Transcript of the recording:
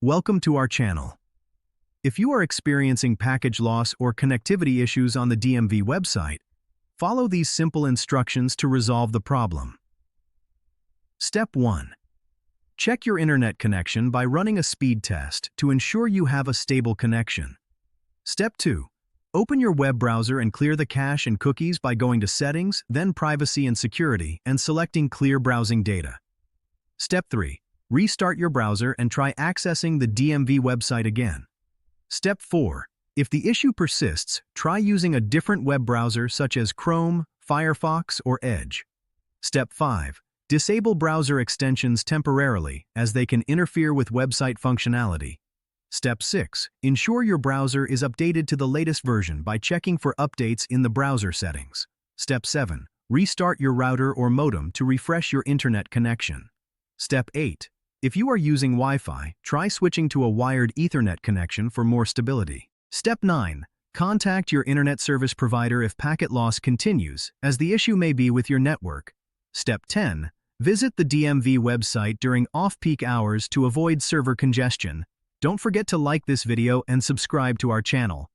Welcome to our channel. If you are experiencing package loss or connectivity issues on the DMV website, follow these simple instructions to resolve the problem. Step 1. Check your internet connection by running a speed test to ensure you have a stable connection. Step 2. Open your web browser and clear the cache and cookies by going to Settings, then Privacy and Security, and selecting Clear Browsing Data. Step 3. Restart your browser and try accessing the DMV website again. Step 4. If the issue persists, try using a different web browser such as Chrome, Firefox, or Edge. Step 5. Disable browser extensions temporarily, as they can interfere with website functionality. Step 6. Ensure your browser is updated to the latest version by checking for updates in the browser settings. Step 7. Restart your router or modem to refresh your internet connection. Step 8. If you are using Wi-Fi, try switching to a wired Ethernet connection for more stability. Step 9. Contact your internet service provider if packet loss continues, as the issue may be with your network. Step 10. Visit the DMV website during off-peak hours to avoid server congestion. Don't forget to like this video and subscribe to our channel.